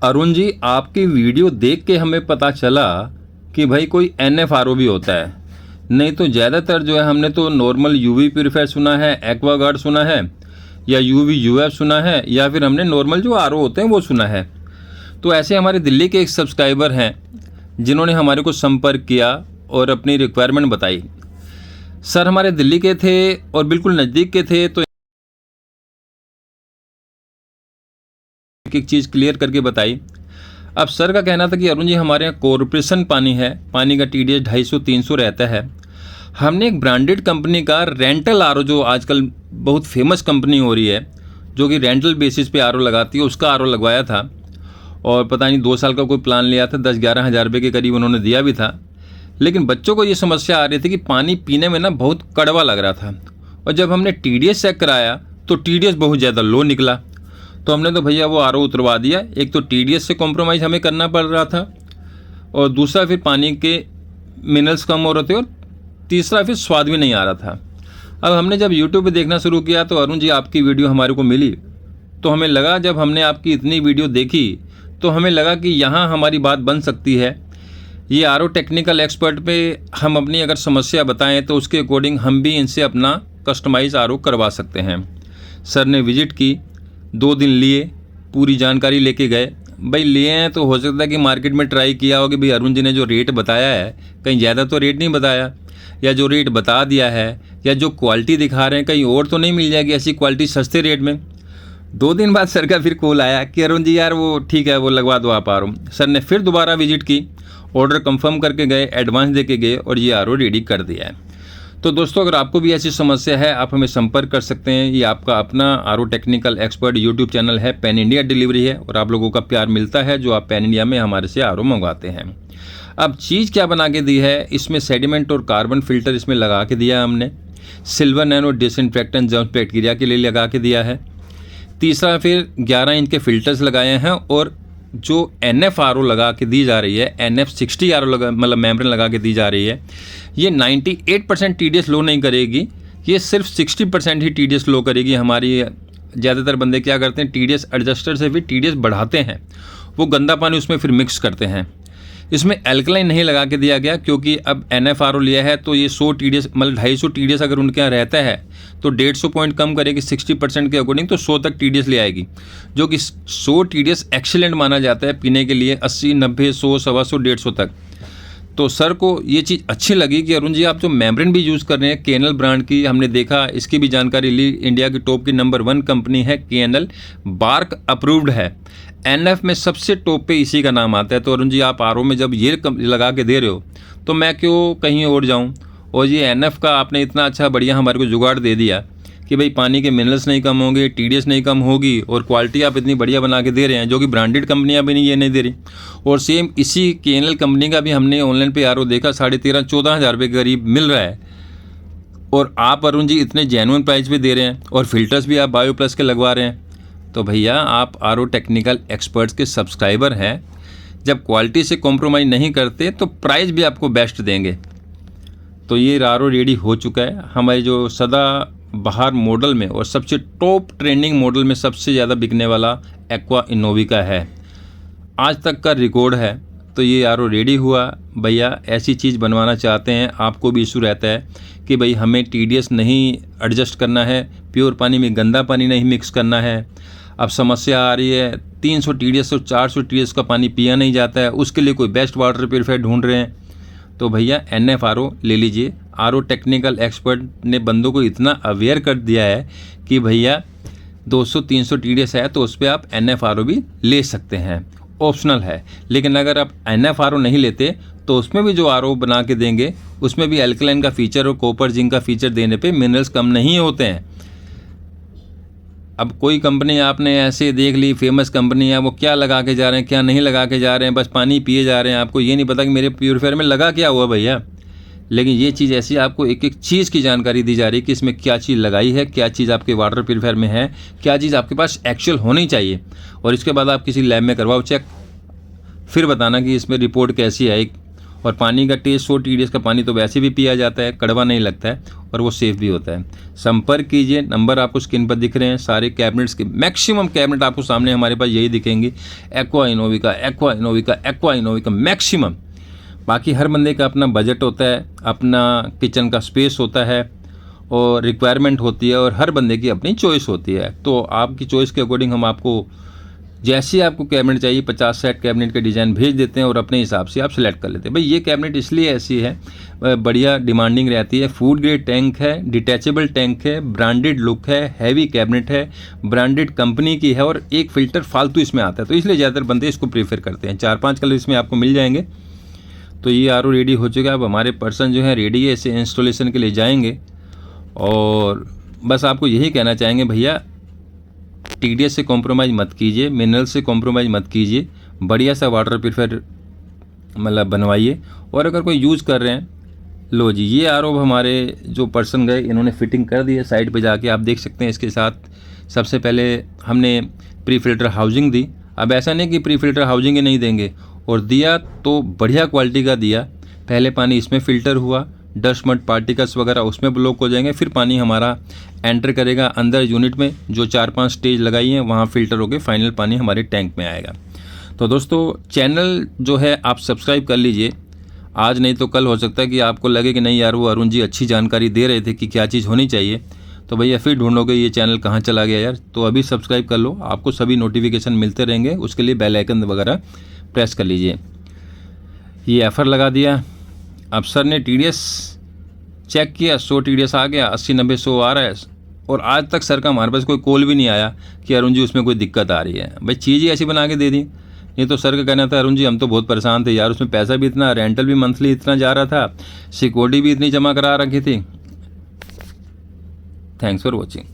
अरुण जी, आपकी वीडियो देख के हमें पता चला कि भाई कोई NF-RO भी होता है। नहीं तो ज़्यादातर जो है हमने तो नॉर्मल UV प्यूरीफायर सुना है, एक्वागार्ड सुना है, या UV UF सुना है, या फिर हमने नॉर्मल जो RO होते हैं वो सुना है। तो ऐसे हमारे दिल्ली के एक सब्सक्राइबर हैं जिन्होंने हमारे को संपर्क किया और अपनी रिक्वायरमेंट बताई। सर हमारे दिल्ली के थे और बिल्कुल नज़दीक के थे, तो एक चीज़ क्लियर करके बताई। अब सर का कहना था कि अरुण जी, हमारे यहाँ कॉरपोरेशन पानी है, पानी का TDS 250-300 रहता है। हमने एक ब्रांडेड कंपनी का रेंटल RO, जो आजकल बहुत फेमस कंपनी हो रही है, जो कि रेंटल बेसिस पे RO लगाती है, उसका RO लगवाया था। और पता नहीं 2 साल का कोई प्लान लिया था, 10-11 हज़ार रुपये के करीब उन्होंने दिया भी था। लेकिन बच्चों को ये समस्या आ रही थी कि पानी पीने में ना बहुत कड़वा लग रहा था, और जब हमने TDS चेक कराया तो TDS बहुत ज़्यादा लो निकला। तो हमने तो भैया वो RO उतरवा दिया। एक तो TDS से कॉम्प्रोमाइज़ हमें करना पड़ रहा था, और दूसरा फिर पानी के मिनरल्स कम हो रहे थे, और तीसरा फिर स्वाद भी नहीं आ रहा था। अब हमने जब YouTube पे देखना शुरू किया तो अरुण जी आपकी वीडियो हमारे को मिली, तो हमें लगा, जब हमने आपकी इतनी वीडियो देखी तो हमें लगा कि यहाँ हमारी बात बन सकती है। ये RO टेक्निकल एक्सपर्ट पे हम अपनी अगर समस्या बताएं तो उसके अकॉर्डिंग हम भी इनसे अपना कस्टमाइज़ RO करवा सकते हैं। सर ने विजिट की, 2 दिन लिए, पूरी जानकारी लेके गए। भाई लिए हैं तो हो सकता है कि मार्केट में ट्राई किया हो कि भाई अरुण जी ने जो रेट बताया है कहीं ज़्यादा तो रेट नहीं बताया, या जो रेट बता दिया है या जो क्वालिटी दिखा रहे हैं कहीं और तो नहीं मिल जाएगी ऐसी क्वालिटी सस्ते रेट में। 2 दिन बाद सर का फिर कॉल आया कि अरुण जी यार वो ठीक है, वो लगवा दो आप RO। सर ने फिर दोबारा विजिट की, ऑर्डर कंफर्म करके गए, एडवांस दे के गए, और ये RO रेडी कर दिया है। तो दोस्तों, अगर आपको भी ऐसी समस्या है आप हमें संपर्क कर सकते हैं। ये आपका अपना RO technical expert YouTube channel है, पैन इंडिया डिलीवरी है, और आप लोगों का प्यार मिलता है जो आप पैन इंडिया में हमारे से RO मंगवाते हैं। अब चीज़ क्या बना के दी है, इसमें सेडिमेंट और कार्बन फिल्टर इसमें लगा के दिया है हमने। Silver nano disinfectant germ bacteria के लिए लगा के दिया है। तीसरा फिर 11 इंच के फिल्टर्स लगाए हैं, और जो NF-RO लगा के दी जा रही है, NF60 RO लगा, मतलब मेम्ब्रेन लगा के दी जा रही है, ये 98% TDS लो नहीं करेगी, ये सिर्फ 60% ही TDS लो करेगी। हमारी ज़्यादातर बंदे क्या करते हैं, TDS एडजस्टर से भी TDS बढ़ाते हैं, वो गंदा पानी उसमें फिर मिक्स करते हैं। इसमें एल्कलाइन नहीं लगा के दिया गया, क्योंकि अब NF-RO लिया है तो ये 100 TDS, मतलब 250 TDS अगर उनके यहाँ रहता है तो 150 पॉइंट कम करेगी 60% के अकॉर्डिंग, तो 100 तक TDS ले आएगी, जो कि 100 TDS एक्सीलेंट माना जाता है पीने के लिए। 80, 90, 100, 125, 150 तक। तो सर को ये चीज़ अच्छी लगी कि अरुण जी आप जो मेम्ब्रेन भी यूज़ कर रहे हैं KNL ब्रांड की, हमने देखा, इसकी भी जानकारी ली। इंडिया की टॉप की नंबर 1 कंपनी है KNL, बार्क अप्रूव्ड है। NF में सबसे टॉप पे इसी का नाम आता है। तो अरुण जी आप RO में जब ये लगा के दे रहे हो तो मैं क्यों कहीं और जाऊँ। और ये NF का आपने इतना अच्छा बढ़िया हमारे को जुगाड़ दे दिया कि भाई पानी के मिनरल्स नहीं कम होंगे, TDS नहीं कम होगी, और क्वालिटी आप इतनी बढ़िया बना के दे रहे हैं, जो कि ब्रांडेड कंपनियां भी नहीं ये नहीं दे रही। और सेम इसी KNL कंपनी का भी हमने ऑनलाइन पे RO देखा, 13,500-14 हज़ार रुपये के करीब मिल रहा है, और आप अरुण जी इतने जेन्युइन प्राइस पे दे रहे हैं, और फिल्टर्स भी आप बायो प्लस के लगवा रहे हैं। तो भैया आप RO टेक्निकल एक्सपर्ट्स के सब्सक्राइबर हैं, जब क्वालिटी से कॉम्प्रोमाइज़ नहीं करते तो प्राइस भी आपको बेस्ट देंगे। तो ये RO रेडी हो चुका है। हमारे जो सदा बाहर मॉडल में और सबसे टॉप ट्रेंडिंग मॉडल में सबसे ज़्यादा बिकने वाला एक्वा इनोविका है, आज तक का रिकॉर्ड है। तो ये RO रेडी हुआ। भैया ऐसी चीज़ बनवाना चाहते हैं, आपको भी इशू रहता है कि भाई हमें TDS नहीं एडजस्ट करना है, प्योर पानी में गंदा पानी नहीं मिक्स करना है। अब समस्या आ रही है 300 TDS और 400 TDS का पानी पिया नहीं जाता है, उसके लिए कोई बेस्ट वाटर प्यूरीफायर ढूंढ रहे हैं, तो भैया NF-RO ले लीजिए। RO टेक्निकल एक्सपर्ट ने बंदों को इतना अवेयर कर दिया है कि भैया 200-300 TDS है तो उस पर आप NF-RO भी ले सकते हैं, ऑप्शनल है। लेकिन अगर आप NF-RO नहीं लेते तो उसमें भी जो RO बना के देंगे उसमें भी एल्कलाइन का फीचर और कॉपर जिंक का फीचर देने पे मिनरल्स कम नहीं होते हैं। अब कोई कंपनी आपने ऐसे देख ली, फेमस कंपनी है, वो क्या लगा के जा रहे हैं क्या नहीं लगा के जा रहे हैं, बस पानी पिए जा रहे हैं, आपको ये नहीं पता कि मेरे प्यूरीफायर में लगा क्या हुआ भैया। लेकिन ये चीज़ ऐसी आपको एक एक चीज़ की जानकारी दी जा रही है कि इसमें क्या चीज़ लगाई है, क्या चीज़ आपके वाटर प्यूरीफायर में है, क्या चीज़ आपके पास एक्चुअल होनी चाहिए, और इसके बाद आप किसी लैब में करवाओ चेक, फिर बताना कि इसमें रिपोर्ट कैसी आई। और पानी का टेस्ट 100 TDS का पानी तो वैसे भी पिया जाता है, कड़वा नहीं लगता है और वो सेफ़ भी होता है। संपर्क कीजिए, नंबर आपको स्क्रीन पर दिख रहे हैं। सारे कैबिनेट्स के मैक्सिमम कैबिनेट आपको सामने हमारे पास यही दिखेंगे, एक्वा इनोविका, एक्वा इनोविका, एक्वा इनोविका मैक्सिमम। बाकी हर बंदे का अपना बजट होता है, अपना किचन का स्पेस होता है और रिक्वायरमेंट होती है और हर बंदे की अपनी चॉइस होती है। तो आपकी चॉइस के अकॉर्डिंग हम आपको जैसे आपको कैबिनेट चाहिए 50 सेट कैबिनेट के डिज़ाइन भेज देते हैं और अपने हिसाब से आप सेलेक्ट कर लेते हैं। भाई ये कैबिनेट इसलिए ऐसी है, बढ़िया डिमांडिंग रहती है। फूड ग्रेड टैंक है, डिटैचेबल टैंक है, ब्रांडेड लुक है, हैवी कैबिनेट है, ब्रांडेड कंपनी की है और एक फ़िल्टर फालतू इसमें आता है, तो इसलिए ज़्यादातर बंदे इसको प्रीफर करते हैं। 4-5 कलर इसमें आपको मिल जाएंगे। तो ये RO रेडी हो चुका है। अब हमारे पर्सन जो है रेडी है, इसे इंस्टॉलेशन के लिए जाएंगे और बस आपको यही कहना चाहेंगे भैया TDS से कॉम्प्रोमाइज़ मत कीजिए, मिनरल से कॉम्प्रोमाइज़ मत कीजिए, बढ़िया सा वाटर प्यूरीफायर मतलब बनवाइए। और अगर कोई यूज़ कर रहे हैं, लो जी ये RO हमारे जो पर्सन गए इन्होंने फिटिंग कर दी है। साइड पे जाके आप देख सकते हैं। इसके साथ सबसे पहले हमने प्री फिल्टर हाउसिंग दी। अब ऐसा नहीं कि प्री फिल्टर हाउसिंग ही नहीं देंगे, और दिया तो बढ़िया क्वालिटी का दिया। पहले पानी इसमें फ़िल्टर हुआ, डस्ट मड पार्टिकल्स वगैरह उसमें ब्लॉक हो जाएंगे, फिर पानी हमारा एंटर करेगा अंदर यूनिट में। जो 4-5 स्टेज लगाई हैं वहाँ फ़िल्टर होकर फाइनल पानी हमारे टैंक में आएगा। तो दोस्तों चैनल जो है आप सब्सक्राइब कर लीजिए, आज नहीं तो कल हो सकता है कि आपको लगे कि नहीं यार वो अरुण जी अच्छी जानकारी दे रहे थे कि क्या चीज़ होनी चाहिए, तो भैया फिर ढूंढोगे ये चैनल कहाँ चला गया यार। तो अभी सब्सक्राइब कर लो, आपको सभी नोटिफिकेशन मिलते रहेंगे। उसके लिए बेल आइकन वगैरह प्रेस कर लीजिए। ये ऑफ़र लगा दिया। अब सर ने TDS चेक किया, 100 TDS आ गया, 80-90 100 आ रहा है, और आज तक सर का हमारे पास कोई कॉल भी नहीं आया कि अरुण जी उसमें कोई दिक्कत आ रही है। भाई चीज़ ही ऐसी बना के दे दी। ये तो सर का कहना था अरुण जी हम तो बहुत परेशान थे यार, उसमें पैसा भी इतना, रेंटल भी मंथली इतना जा रहा था, सिक्योरिटी भी इतनी जमा करा रखी थी। Thanks for watching.